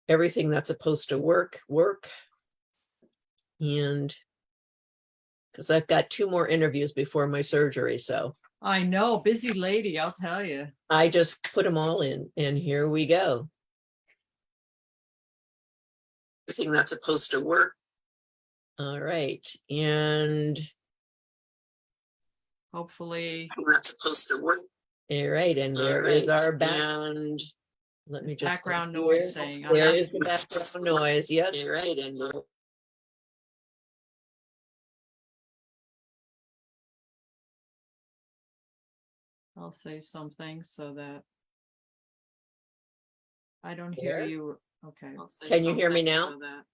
everything that's supposed to work. And because I've got 2 more interviews before my surgery, so I know, busy lady, I'll tell you. I just put them all in, and here we go. Everything that's supposed to work. All right, and hopefully that's supposed to work. All right, and there is our background. Let me just background noise saying. There is the background noise. Yes, all right, and I'll say something so that I don't hear you. Okay. Can you hear me now? So that,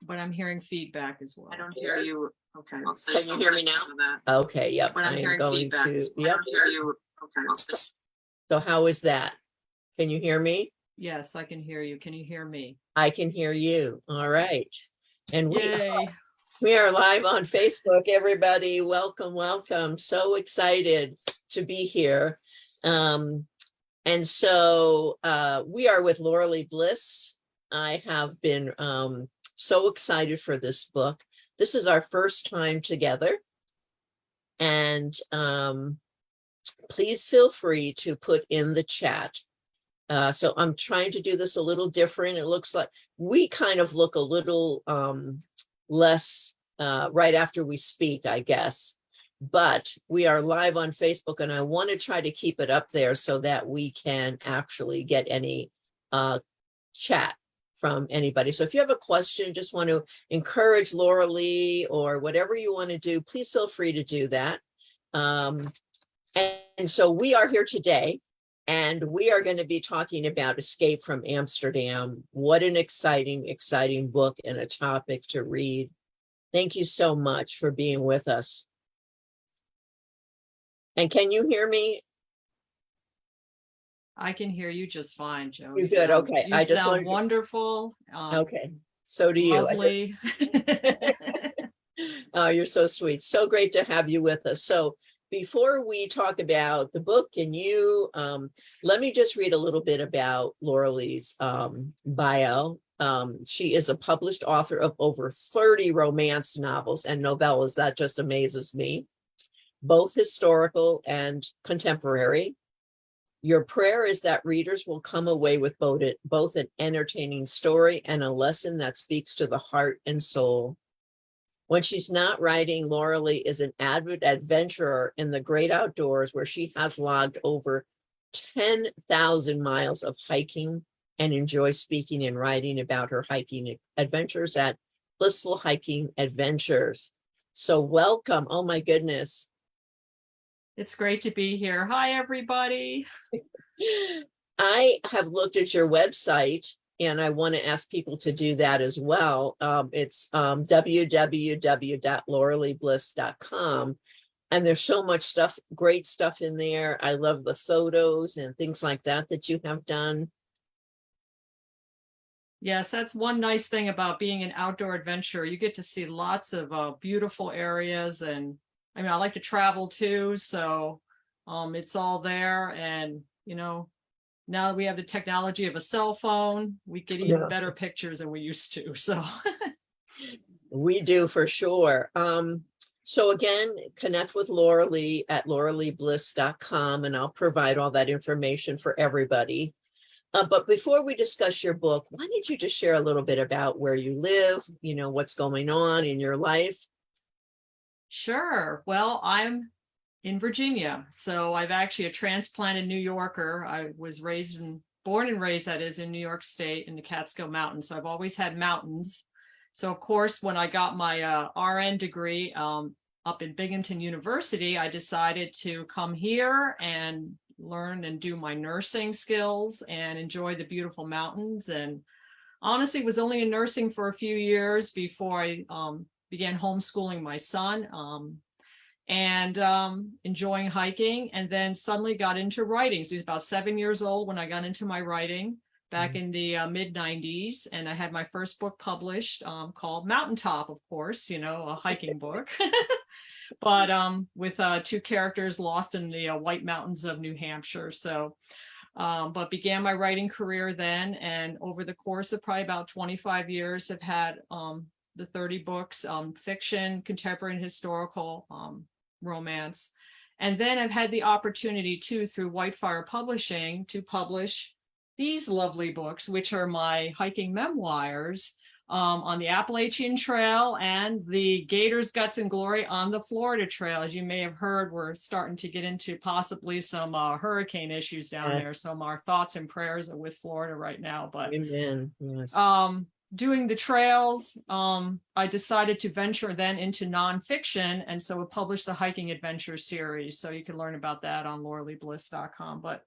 but I'm hearing feedback as well. I don't hear you. Okay. Can you hear me now? So that, Okay, yep. but I'm hearing feedback. To, I yep. don't hear you. Okay. So how is that? Can you hear me? Yes, I can hear you. Can you hear me? I can hear you. All right. And Yay. we are live on Facebook, everybody. Welcome, welcome. So excited to be here. And so we are with Lauralee Bliss. I have been so excited for this book. This is our first time together. And please feel free to put in the chat. So I'm trying to do this a little different. It looks like we kind of look a little less right after we speak, I guess. But we are live on Facebook, and I want to try to keep it up there so that we can actually get any chat from anybody. So if you have a question, just want to encourage Lauralee or whatever you want to do, please feel free to do that. And so we are here today, and we are going to be talking about Escape from Amsterdam. What an exciting, exciting book and a topic to read. Thank you so much for being with us. And can you hear me? I can hear you just fine, Joe. You're good. Okay. You sound wonderful. Okay. So do you. Lovely. Oh, you're so sweet. So great to have you with us. So before we talk about the book and you, let me just read a little bit about Lauralee's bio. She is a published author of over 30 romance novels and novellas. That just amazes me. Both historical and contemporary. Your prayer is that readers will come away with both an entertaining story and a lesson that speaks to the heart and soul. When she's not writing, Lauralee is an avid adventurer in the great outdoors, where she has logged over 10,000 miles of hiking and enjoys speaking and writing about her hiking adventures at Blissful Hiking Adventures. So welcome. Oh my goodness. It's great to be here. Hi, everybody. I have looked at your website, and I want to ask people to do that as well. It's www.lauraleebliss.com. And there's so much stuff, great stuff in there. I love the photos and things like that you have done. Yes, that's one nice thing about being an outdoor adventurer. You get to see lots of beautiful areas, and I mean, I like to travel too, so it's all there. And, you know, now that we have the technology of a cell phone, we get even better pictures than we used to. So we do, for sure. So again, connect with Lauralee at lauraleebliss.com, and I'll provide all that information for everybody. But before we discuss your book, why don't you just share a little bit about where you live, you know, what's going on in your life? Sure. Well, I'm in Virginia, so I've actually a transplanted New Yorker. I was born and raised, that is, in New York State in the Catskill Mountains. So I've always had mountains. So of course, when I got my RN degree up in Binghamton University, I decided to come here and learn and do my nursing skills and enjoy the beautiful mountains. And honestly, was only in nursing for a few years before I began homeschooling my son and enjoying hiking, and then suddenly got into writing. So he was about 7 years old when I got into my writing back in the mid 90s. And I had my first book published called Mountaintop, of course, you know, a hiking book, but with 2 characters lost in the White Mountains of New Hampshire. So but began my writing career then. And over the course of probably about 25 years, have had the 30 books, fiction, contemporary and historical, romance. And then I've had the opportunity too, through Whitefire Publishing, to publish these lovely books, which are my hiking memoirs on the Appalachian Trail and the Gators, Guts, and Glory on the Florida Trail. As you may have heard, we're starting to get into possibly some hurricane issues down there. So our thoughts and prayers are with Florida right now. But Amen. Yes. doing the trails, I decided to venture then into nonfiction. And so we published the Hiking Adventure series. So you can learn about that on lauraleebliss.com. But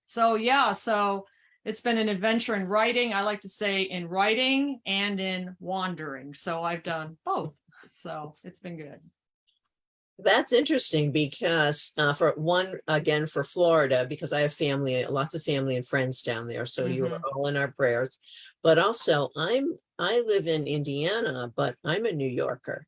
so, yeah, so it's been an adventure in writing. I like to say in writing and in wandering. So I've done both. So it's been good. That's interesting because for one, again, for Florida, because I have family, lots of family and friends down there. So you are all in our prayers. But also I live in Indiana, but I'm a New Yorker.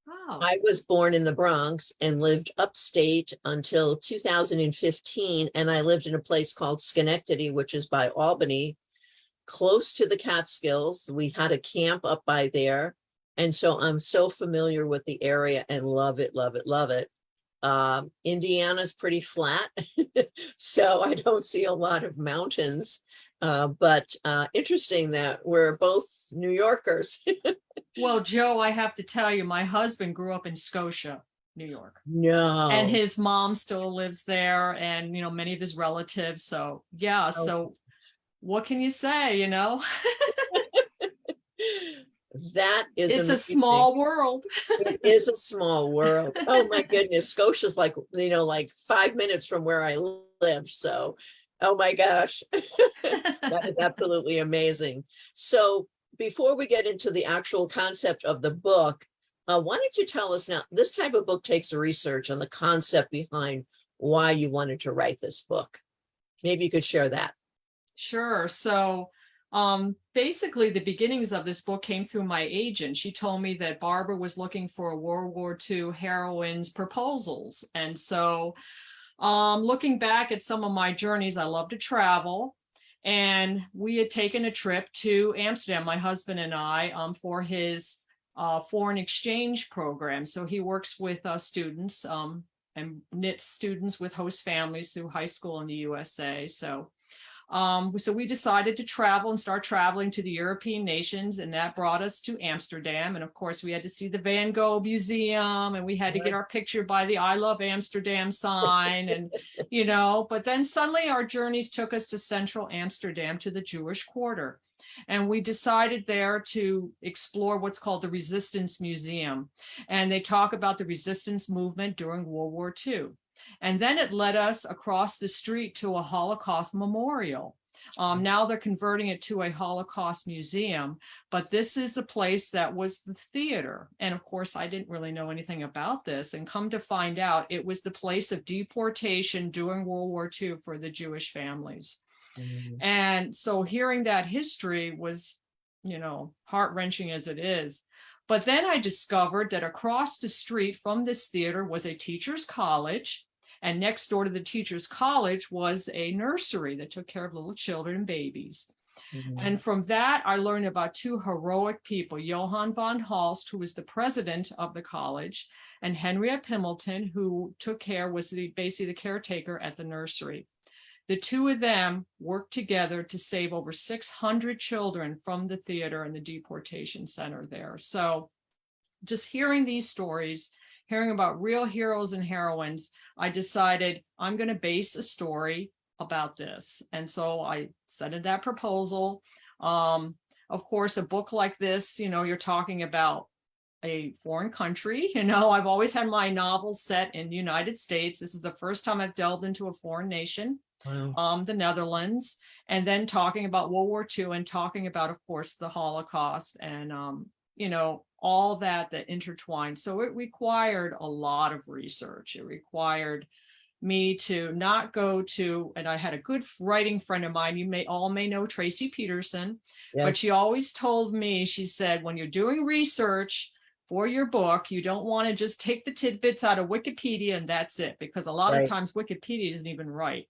Oh. I was born in the Bronx and lived upstate until 2015. And I lived in a place called Schenectady, which is by Albany, close to the Catskills. We had a camp up by there. And so I'm so familiar with the area and love it, love it, love it. Indiana's pretty flat, so I don't see a lot of mountains. But interesting that we're both New Yorkers. Well, Joe, I have to tell you, my husband grew up in Scotia, New York. No. And his mom still lives there, and, you know, many of his relatives. So, yeah. Oh. So what can you say, you know? That is it's amazing. a small world. It is a small world. Oh my goodness. Scotia's like, you know, like 5 minutes from where I live. So, oh my gosh, that is absolutely amazing. So before we get into the actual concept of the book, why don't you tell us now, this type of book takes research on the concept behind why you wanted to write this book. Maybe you could share that. Sure. So basically the beginnings of this book came through my agent. She told me that Barbara was looking for a World War II heroine's proposals. And so looking back at some of my journeys, I love to travel. And we had taken a trip to Amsterdam, my husband and I, for his foreign exchange program. So he works with students and knits students with host families through high school in the USA. So we decided to travel and start traveling to the European nations, and that brought us to Amsterdam. And of course, we had to see the Van Gogh Museum, and we had to get our picture by the I Love Amsterdam sign, and, you know, but then suddenly our journeys took us to central Amsterdam, to the Jewish quarter. And we decided there to explore what's called the Resistance Museum. And they talk about the resistance movement during World War II. And then it led us across the street to a Holocaust memorial. Now they're converting it to a Holocaust museum, but this is the place that was the theater. And of course, I didn't really know anything about this, and come to find out it was the place of deportation during World War II for the Jewish families. And so hearing that history was, you know, heart-wrenching as it is. But then I discovered that across the street from this theater was a teacher's college. And next door to the teacher's college was a nursery that took care of little children and babies. And from that, I learned about two heroic people, Johann von Holst, who was the president of the college, and Henriette Pimelton, who was basically the caretaker at the nursery. The two of them worked together to save over 600 children from the theater and the deportation center there. So just hearing these stories, hearing about real heroes and heroines, I decided I'm going to base a story about this. And so I sent in that proposal. Of course, a book like this, you know, you're talking about a foreign country. You know, I've always had my novels set in the United States. This is the first time I've delved into a foreign nation. Wow. The Netherlands, and then talking about World War II and talking about, of course, the Holocaust and, you know, all that intertwined. So it required a lot of research. It required me to not go to, and I had a good writing friend of mine, you may know Tracy Peterson, yes. But she always told me, she said, when you're doing research for your book, you don't want to just take the tidbits out of Wikipedia and that's it, because a lot of times Wikipedia isn't even right.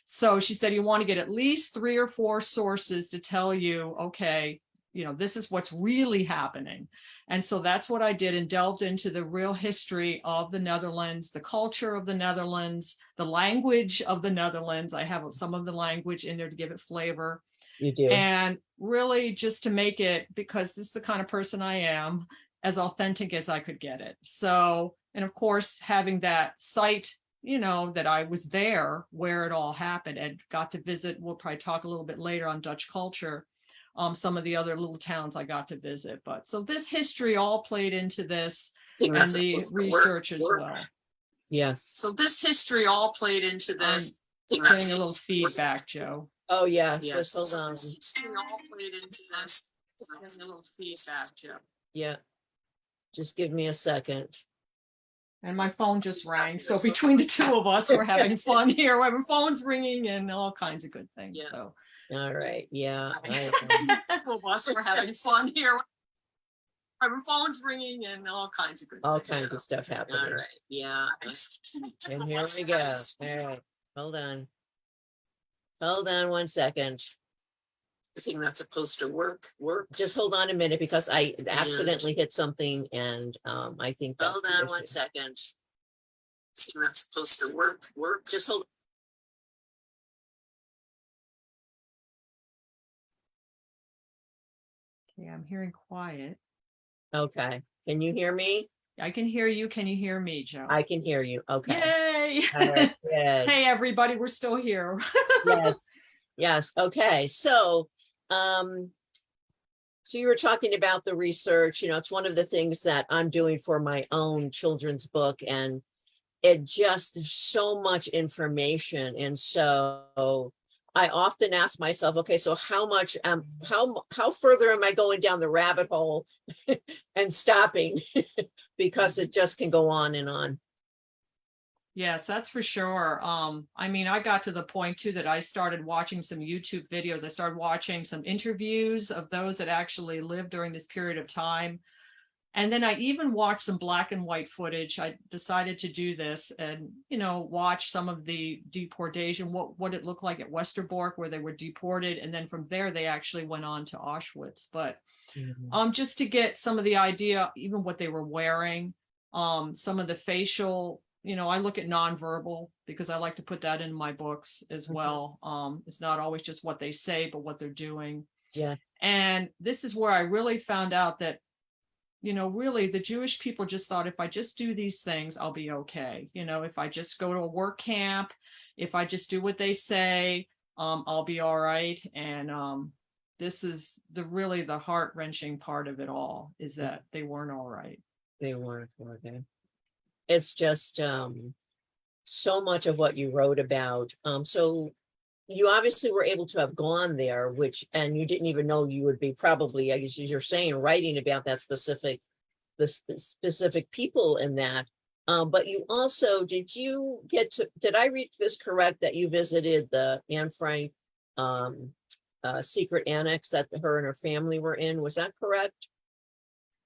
So she said, you want to get at least 3 or 4 sources to tell you, okay, this is what's really happening. And so that's what I did, and delved into the real history of the Netherlands, the culture of the Netherlands, the language of the Netherlands. I have some of the language in there to give it flavor. You do. And really just to make it, because this is the kind of person I am, as authentic as I could get it. So, and of course, having that site, that I was there where it all happened and got to visit. We'll probably talk a little bit later on Dutch culture, some of the other little towns I got to visit. But so this history all played into this, and the research as well. Yes. So this history all played into this. Getting a little feedback, Joe. Oh, yeah. Yes. Just hold on. All played into this. Getting a little feedback, Joe. Yeah. Just give me a second. And my phone just rang. So between the two of us, we're having fun here. We're having phones ringing and all kinds of good things. Yeah. So All right. Yeah. two of us, we're having fun here. Having phones ringing and all kinds of good All things. kinds of stuff happening. All right, yeah. And here we go. All right. Hold on. Hold on 1 second. The thing that's supposed to work. Just hold on a minute, because I accidentally hit something, and I think that's Hold the on issue. 1 second. The thing that's supposed to work. Just hold. Okay, I'm hearing quiet. Okay. Can you hear me? I can hear you. Can you hear me, Joe? I can hear you. Okay. Yay! All right. Good. Hey, everybody, we're still here. Yes. Yes. Okay. So you were talking about the research. It's one of the things that I'm doing for my own children's book, and there's so much information. And so I often ask myself, okay, so how much, how further am I going down the rabbit hole and stopping? Because it just can go on and on. Yes, that's for sure. I mean, I got to the point too that I started watching some YouTube videos. I started watching some interviews of those that actually lived during this period of time. And then I even watched some black and white footage. I decided to do this and, watch some of the deportation, what it looked like at Westerbork, where they were deported. And then from there, they actually went on to Auschwitz. But just to get some of the idea, even what they were wearing, some of the facial, I look at nonverbal because I like to put that in my books as well. It's not always just what they say, but what they're doing. Yeah. And this is where I really found out that, really the Jewish people just thought, if I just do these things, I'll be okay. If I just go to a work camp, if I just do what they say, I'll be all right. And this is really the heart-wrenching part of it all, is that they weren't all right. They weren't okay. It's just so much of what you wrote about. So you obviously were able to have gone there, and you didn't even know you would be probably, I guess you're saying, writing about the specific people in that. But you also, did I read this correct, that you visited the Anne Frank secret annex that her and her family were in? Was that correct?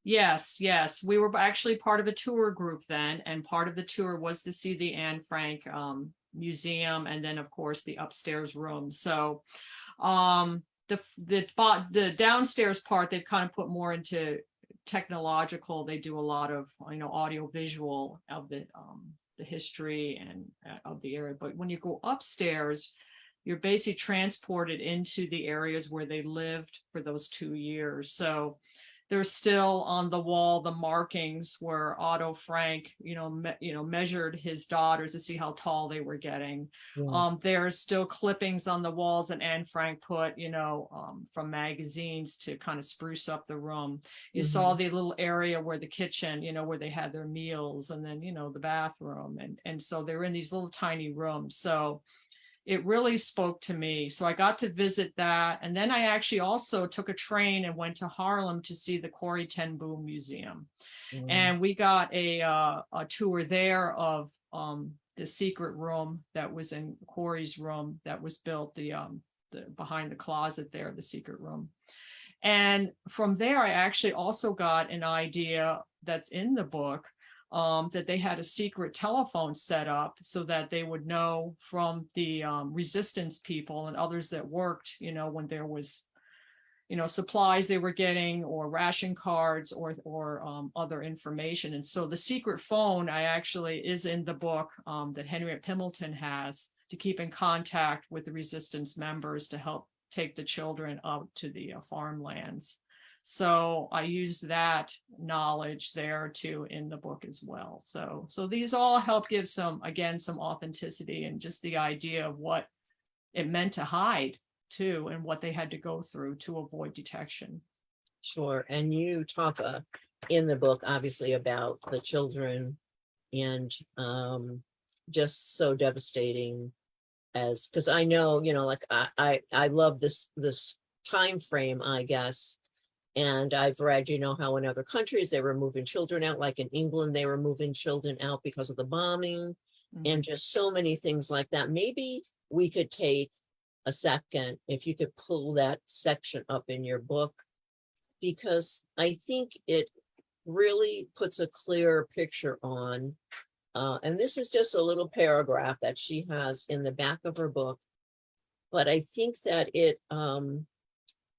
Yes. We were actually part of a tour group then, and part of the tour was to see the Anne Frank museum, and then of course the upstairs room. So the downstairs part, they've kind of put more into technological. They do a lot of audio visual of the history and of the area. But when you go upstairs, you're basically transported into the areas where they lived for those 2 years. So there's still on the wall the markings where Otto Frank, measured his daughters to see how tall they were getting. Yes. There's still clippings on the walls that Anne Frank put, from magazines to kind of spruce up the room. You saw the little area where the kitchen, where they had their meals, and then, the bathroom. And so they're in these little tiny rooms. So it really spoke to me. So I got to visit that. And then I actually also took a train and went to Harlem to see the Corrie ten Boom Museum. And we got a tour there of the secret room that was in Corrie's room that was built, the behind the closet there, the secret room. And from there, I actually also got an idea that's in the book that they had a secret telephone set up so that they would know from the resistance people and others that worked, when there was, supplies they were getting or ration cards or other information. And so the secret phone is in the book that Henriette Pimelton has to keep in contact with the resistance members to help take the children out to the farmlands. So I used that knowledge there too in the book as well. So these all help give some authenticity and just the idea of what it meant to hide too, and what they had to go through to avoid detection. Sure. And you talk in the book, obviously, about the children and just so devastating because I know, like I love this time frame, I guess. And I've read, how in other countries they were moving children out, like in England, they were moving children out because of the bombing and just so many things like that. Maybe we could take a second, if you could pull that section up in your book, because I think it really puts a clearer picture on, and this is just a little paragraph that she has in the back of her book, but I think that it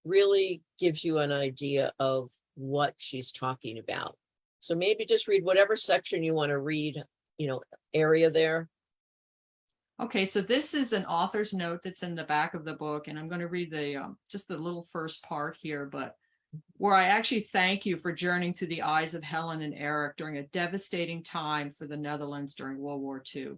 really gives you an idea of what she's talking about. So maybe just read whatever section you want to read, area there. Okay, so this is an author's note that's in the back of the book, and I'm going to read just the little first part here, but where I actually thank you for journeying through the eyes of Helen and Eric during a devastating time for the Netherlands during World War II.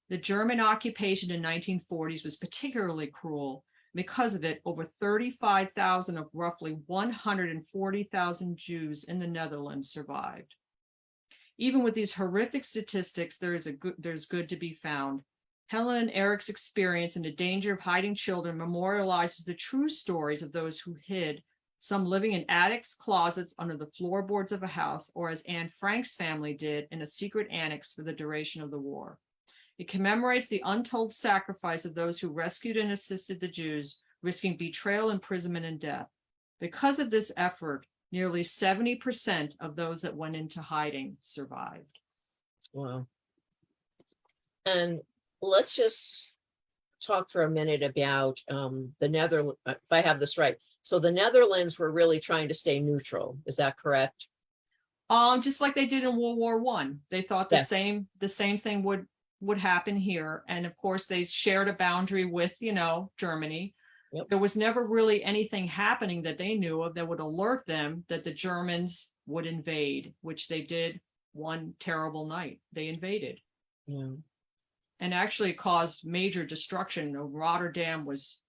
The German occupation in the 1940s was particularly cruel. Because of it, over 35,000 of roughly 140,000 Jews in the Netherlands survived. Even with these horrific statistics, there's good to be found. Helen and Eric's experience and the danger of hiding children memorializes the true stories of those who hid, some living in attics, closets, under the floorboards of a house, or as Anne Frank's family did, in a secret annex for the duration of the war. It commemorates the untold sacrifice of those who rescued and assisted the Jews, risking betrayal, imprisonment, and death. Because of this effort, nearly 70% of those that went into hiding survived. Wow. And let's just talk for a minute about the Netherlands, if I have this right. So the Netherlands were really trying to stay neutral. Is that correct? Just like they did in World War I. They thought the Yes. same thing would happen here. And of course, they shared a boundary with, Germany. Yep. There was never really anything happening that they knew of that would alert them that the Germans would invade, which they did one terrible night. They invaded. Yeah. And actually caused major destruction. Rotterdam was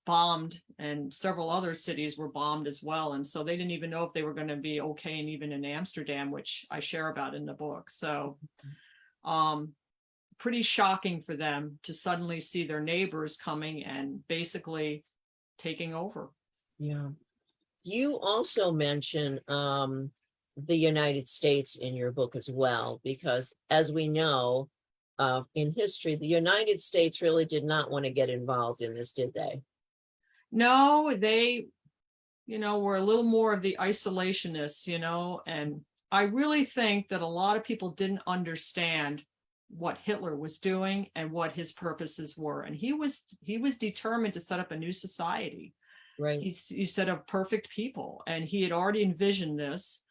bombed and several other cities were bombed as well. And so they didn't even know if they were going to be okay. And even in Amsterdam, which I share about in the book. So pretty shocking for them to suddenly see their neighbors coming and basically taking over. Yeah. You also mention the United States in your book as well, because as we know, in history, the United States really did not want to get involved in this, did they? No, they, were a little more of the isolationists, and I really think that a lot of people didn't understand what Hitler was doing and what his purposes were. And he was determined to set up a new society. Right. He set up perfect people, and he had already envisioned this.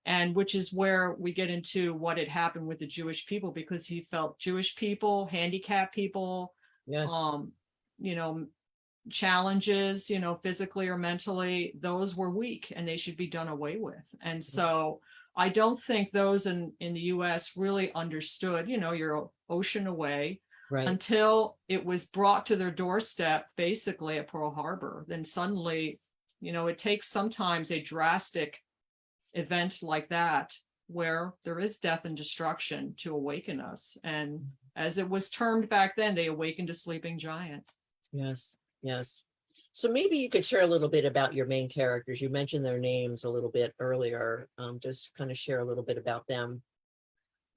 And which is where we get into what had happened with the Jewish people, because he felt Jewish people, handicapped people, yes, challenges, physically or mentally, those were weak and they should be done away with. And so I don't think those in the US really understood, you're an ocean away, right, until it was brought to their doorstep, basically at Pearl Harbor. Then suddenly, it takes sometimes a drastic event like that where there is death and destruction to awaken us. And as it was termed back then, they awakened a sleeping giant. Yes, yes. So maybe you could share a little bit about your main characters. You mentioned their names a little bit earlier. Just kind of share a little bit about them.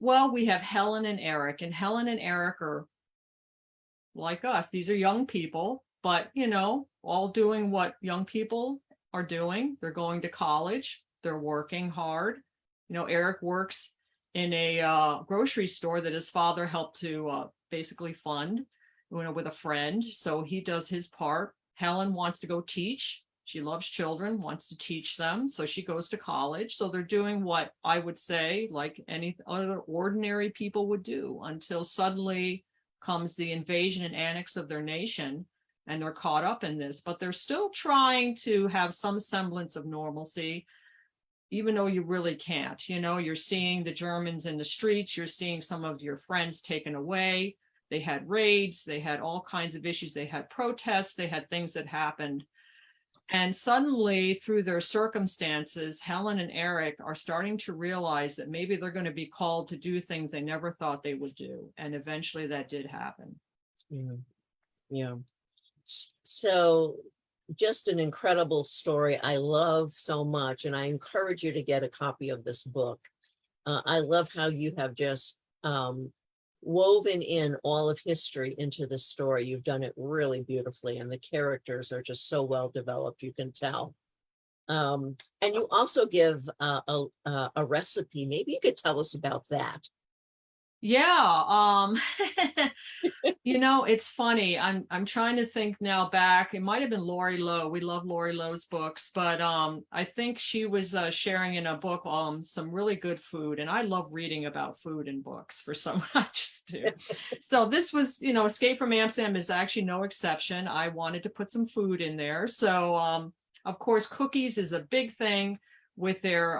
Well, we have Helen and Eric, and Helen and Eric are like us. These are young people, but, all doing what young people are doing. They're going to college. They're working hard. Eric works in a grocery store that his father helped to basically fund, with a friend. So he does his part. Helen wants to go teach. She loves children, wants to teach them. So she goes to college. So they're doing what I would say, like any other ordinary people would do, until suddenly comes the invasion and annex of their nation. And they're caught up in this, but they're still trying to have some semblance of normalcy, even though you really can't. You're seeing the Germans in the streets. You're seeing some of your friends taken away. They had raids. They had all kinds of issues. They had protests. They had things that happened. And suddenly, through their circumstances, Helen and Eric are starting to realize that maybe they're going to be called to do things they never thought they would do. And eventually that did happen. Yeah. Yeah. So just an incredible story. I love so much, and I encourage you to get a copy of this book. I love how you have just woven in all of history into the story. You've done it really beautifully, and the characters are just so well developed, you can tell. And you also give a recipe. Maybe you could tell us about that. Yeah. It's funny. I'm trying to think now back. It might have been Lori Lowe. We love Lori Lowe's books, but I think she was sharing in a book some really good food, and I love reading about food in books for some. I just do. So this was, Escape from Amsterdam is actually no exception. I wanted to put some food in there. So of course, cookies is a big thing with their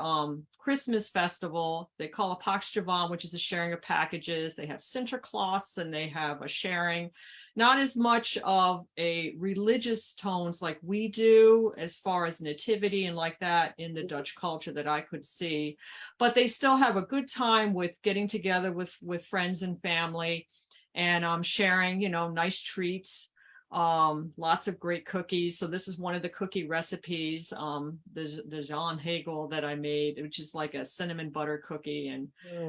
Christmas festival. They call it Paxjavan, which is a sharing of packages. They have Sinterklaas, and they have a sharing, not as much of a religious tones like we do as far as nativity and like that in the Dutch culture that I could see, but they still have a good time with getting together with friends and family, and sharing, nice treats. Lots of great cookies. So this is one of the cookie recipes, the Jean Hagel that I made, which is like a cinnamon butter cookie. And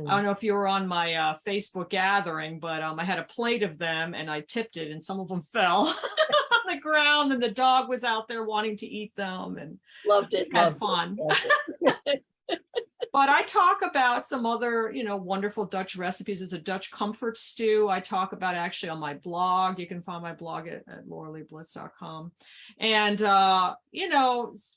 I don't know if you were on my Facebook gathering, but I had a plate of them and I tipped it, and some of them fell on the ground, and the dog was out there wanting to eat them, and Loved it. had Loved fun. it. But I talk about some other, wonderful Dutch recipes. There's a Dutch comfort stew I talk about actually on my blog. You can find my blog at lauraleebliss.com. And,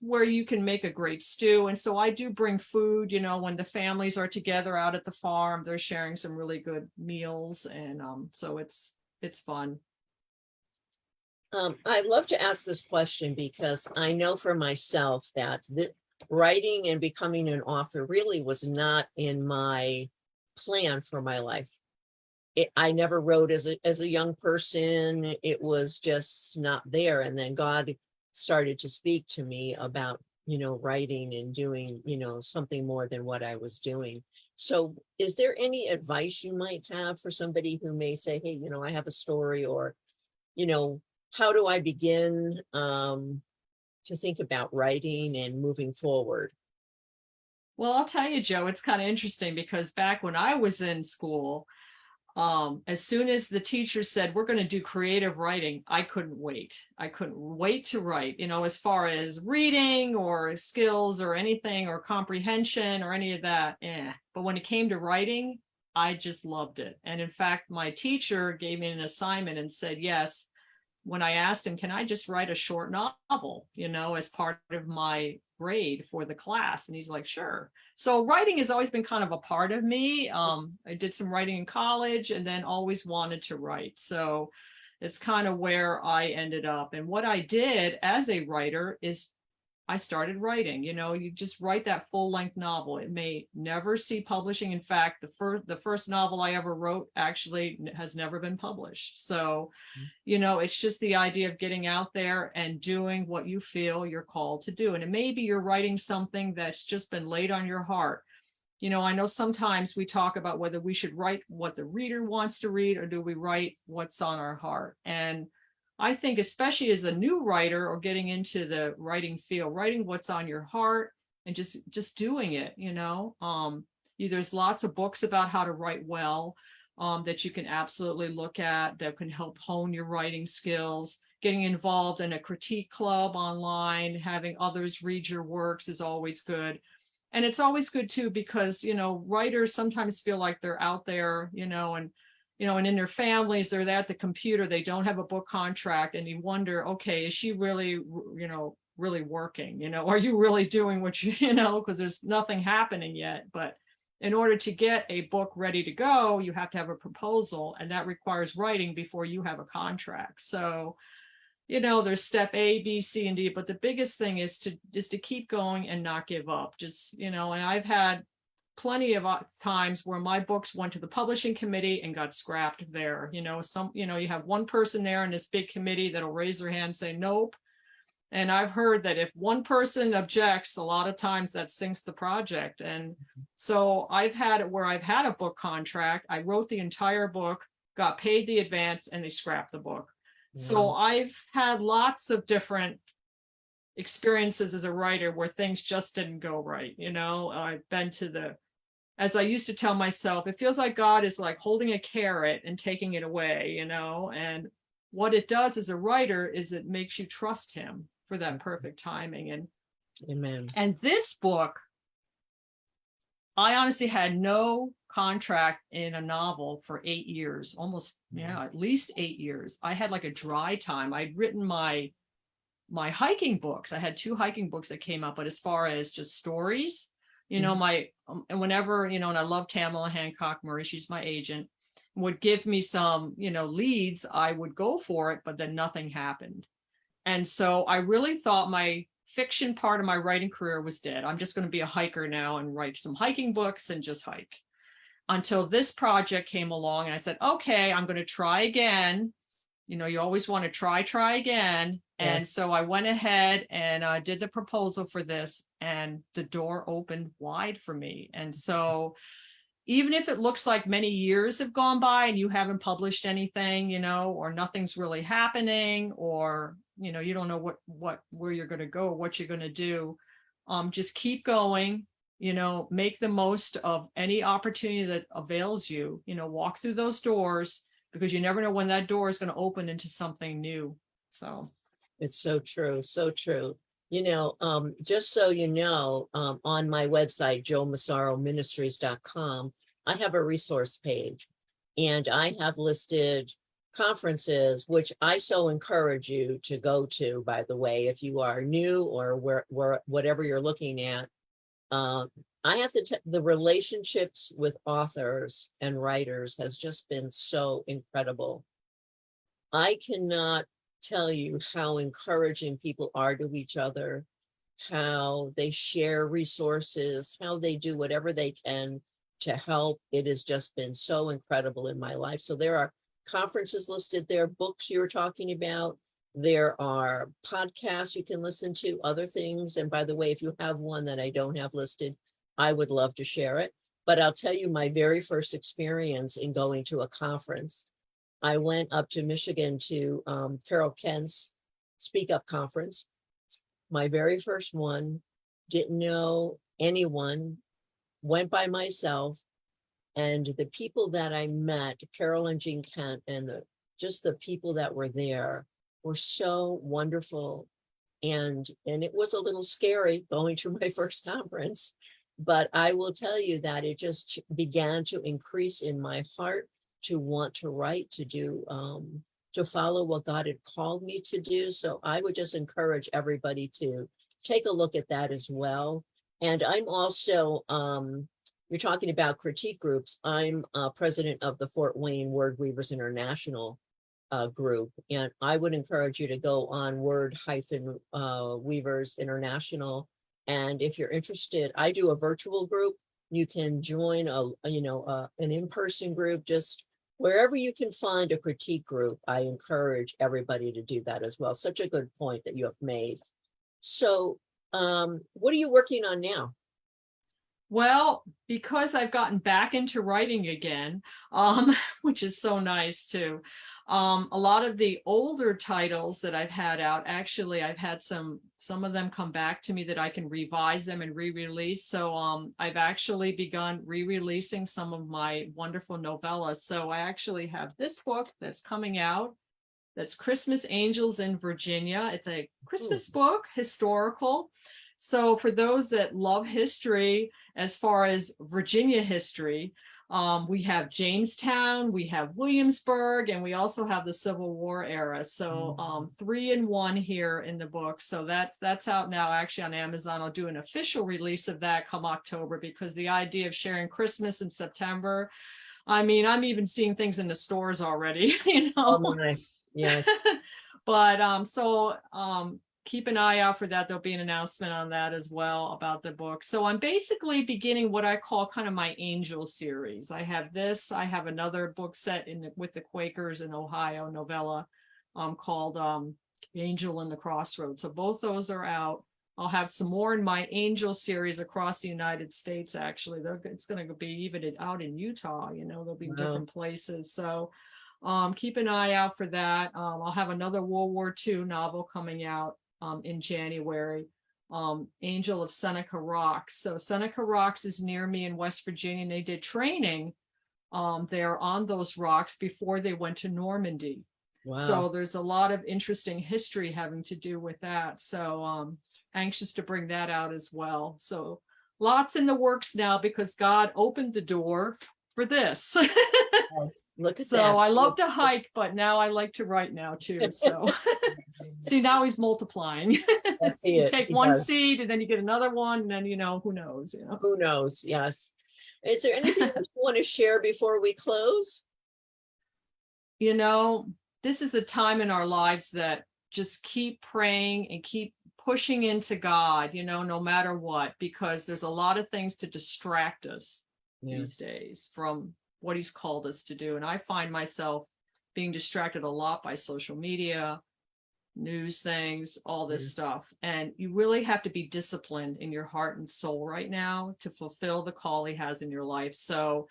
where you can make a great stew. And so I do bring food, when the families are together out at the farm, they're sharing some really good meals. And so it's fun. I'd love to ask this question because I know for myself that writing and becoming an author really was not in my plan for my life. I never wrote as a young person. It was just not there. And then God started to speak to me about, writing and doing, something more than what I was doing. So is there any advice you might have for somebody who may say, hey, I have a story, or, how do I begin to think about writing and moving forward? Well, I'll tell you, Joe, it's kind of interesting because back when I was in school, as soon as the teacher said, we're going to do creative writing, I couldn't wait. I couldn't wait to write, as far as reading or skills or anything or comprehension or any of that. But when it came to writing, I just loved it. And in fact, my teacher gave me an assignment and said, yes, when I asked him, can I just write a short novel, as part of my grade for the class? And he's like, sure. So writing has always been kind of a part of me. I did some writing in college and then always wanted to write. So it's kind of where I ended up. And what I did as a writer is I started writing. You just write that full-length novel. It may never see publishing. In fact, the first novel I ever wrote actually has never been published. So, it's just the idea of getting out there and doing what you feel you're called to do. And maybe you're writing something that's just been laid on your heart. I know sometimes we talk about whether we should write what the reader wants to read, or do we write what's on our heart. And I think especially as a new writer or getting into the writing field, writing what's on your heart and just doing it, there's lots of books about how to write well that you can absolutely look at that can help hone your writing skills. Getting involved in a critique club online, having others read your works is always good. And it's always good too, because, writers sometimes feel like they're out there, and in their families, they're there at the computer, they don't have a book contract, and you wonder, okay, is she really, really working? Are you really doing what because there's nothing happening yet. But in order to get a book ready to go, you have to have a proposal, and that requires writing before you have a contract. So, there's step A, B, C, and D, but the biggest thing is to keep going and not give up. Just, and I've had plenty of times where my books went to the publishing committee and got scrapped there. You have one person there in this big committee that'll raise their hand and say, nope. And I've heard that if one person objects, a lot of times that sinks the project. And so I've had it where I've had a book contract. I wrote the entire book, got paid the advance, and they scrapped the book. So I've had lots of different experiences as a writer where things just didn't go right. I've been to as I used to tell myself, it feels like God is like holding a carrot and taking it away, and what it does as a writer is it makes you trust him for that perfect timing. And Amen. And this book, I honestly had no contract in a novel for 8 years, almost, at least 8 years. I had like a dry time. I'd written my hiking books. I had 2 hiking books that came out, but as far as just stories, and whenever, and I love Tamala Hancock Murray, she's my agent, would give me some, leads, I would go for it, but then nothing happened. And so I really thought my fiction part of my writing career was dead. I'm just going to be a hiker now and write some hiking books and just hike. Until this project came along and I said, okay, I'm going to try again. You always want to try again. Yes. And so I went ahead and did the proposal for this, and the door opened wide for me. And so even if it looks like many years have gone by and you haven't published anything, or nothing's really happening, or, you don't know where you're going to go, or what you're going to do, just keep going, make the most of any opportunity that avails you, walk through those doors, because you never know when that door is going to open into something new. So it's so true. So true. Just so you know, on my website, joemasaroministries.com, I have a resource page, and I have listed conferences, which I so encourage you to go to, by the way, if you are new or where whatever you're looking at. I have to the relationships with authors and writers has just been so incredible. I cannot tell you how encouraging people are to each other, how they share resources, how they do whatever they can to help. It has just been so incredible in my life. So there are conferences listed there, books you were talking about. There are podcasts you can listen to, other things. And by the way, if you have one that I don't have listed, I would love to share it. But I'll tell you my very first experience in going to a conference. I went up to Michigan to Carol Kent's Speak Up conference. My very first one, didn't know anyone, went by myself. And the people that I met, Carol and Jean Kent, and just the people that were there were so wonderful. And it was a little scary going to my first conference, but I will tell you that it just began to increase in my heart to want to write, to do, to follow what God had called me to do. So I would just encourage everybody to take a look at that as well. And I'm also, you're talking about critique groups. I'm president of the Fort Wayne Word Weavers International group. And I would encourage you to go on Word-Weavers International. And if you're interested, I do a virtual group. You can join an in-person group, just wherever you can find a critique group. I encourage everybody to do that as well. Such a good point that you have made. So what are you working on now? Well, because I've gotten back into writing again, which is so nice too. A lot of the older titles that I've had out, actually, I've had some of them come back to me that I can revise them and re-release. So I've actually begun re-releasing some of my wonderful novellas. So I actually have this book that's coming out. That's Christmas Angels in Virginia. It's a Christmas book, historical. So for those that love history, as far as Virginia history, we have Jamestown, we have Williamsburg, and we also have the Civil War era. So 3 in 1 here in the book. So that's out now actually on Amazon. I'll do an official release of that come October, because the idea of sharing Christmas in September, I mean, I'm even seeing things in the stores already, you know. Oh my, yes. But keep an eye out for that. There'll be an announcement on that as well about the book. So I'm basically beginning what I call kind of my angel series. I have this, I have another book set with the Quakers in Ohio, novella called Angel in the Crossroads. So both those are out. I'll have some more in my angel series across the United States. Actually, it's going to be even out in Utah, you know, there'll be different places. So keep an eye out for that. I'll have another World War II novel coming out in January, Angel of Seneca Rocks. So Seneca Rocks is near me in West Virginia, and they did training there on those rocks before they went to Normandy. Wow. So there's a lot of interesting history having to do with that. So anxious to bring that out as well. So lots in the works now, because God opened the door for this. Look at so that. I love to hike, but now I like to write now too. So see, now he's multiplying. You take one seed and then you get another one, and then, you know, who knows, you know. Who knows? Yes. Is there anything else you want to share before we close? You know, this is a time in our lives that just keep praying and keep pushing into God, you know, no matter what, because there's a lot of things to distract us these days from what he's called us to do. And I find myself being distracted a lot by social media, news things, all this stuff. And you really have to be disciplined in your heart and soul right now to fulfill the call he has in your life. So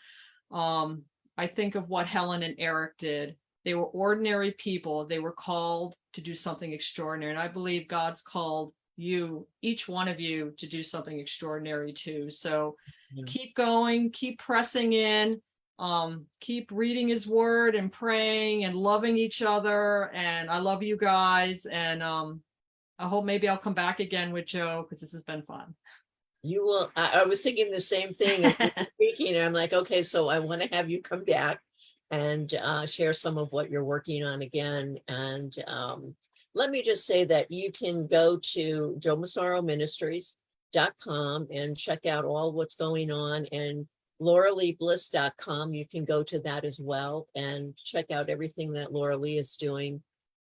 I think of what Helen and Eric did. They were ordinary people. They were called to do something extraordinary. And I believe God's called you, each one of you, to do something extraordinary too. So keep going, keep pressing in, keep reading his word and praying and loving each other. And I love you guys. And I hope maybe I'll come back again with Joe, because this has been fun. You will. I was thinking the same thing as you were speaking. I'm like, okay, so I want to have you come back and share some of what you're working on again. And let me just say that you can go to joemassaro.ministries.com and check out all what's going on, and lauraleebliss.com. You can go to that as well and check out everything that Lauralee is doing.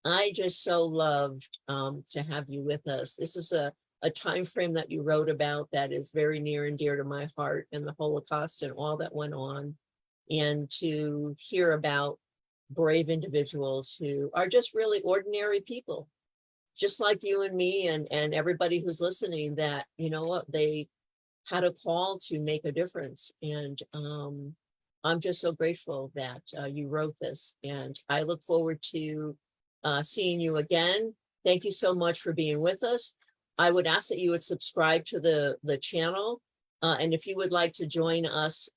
I just so loved to have you with us. This is a time frame that you wrote about that is very near and dear to my heart, and the Holocaust and all that went on, and to hear about brave individuals who are just really ordinary people, just like you and me and everybody who's listening, that, you know what, they had a call to make a difference. And I'm just so grateful that you wrote this, and I look forward to seeing you again. Thank you so much for being with us. I would ask that you would subscribe to the channel. And if you would like to join us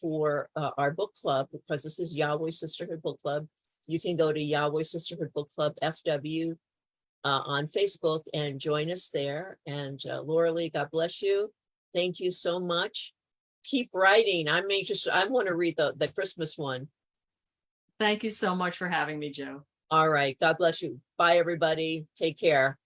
for our book club, because this is Yahweh Sisterhood Book Club, you can go to Yahweh Sisterhood Book Club FW on Facebook and join us there. And Lauralee, God bless you. Thank you so much. Keep writing. I want to read the Christmas one. Thank you so much for having me, Joe. All right. God bless you. Bye, everybody. Take care.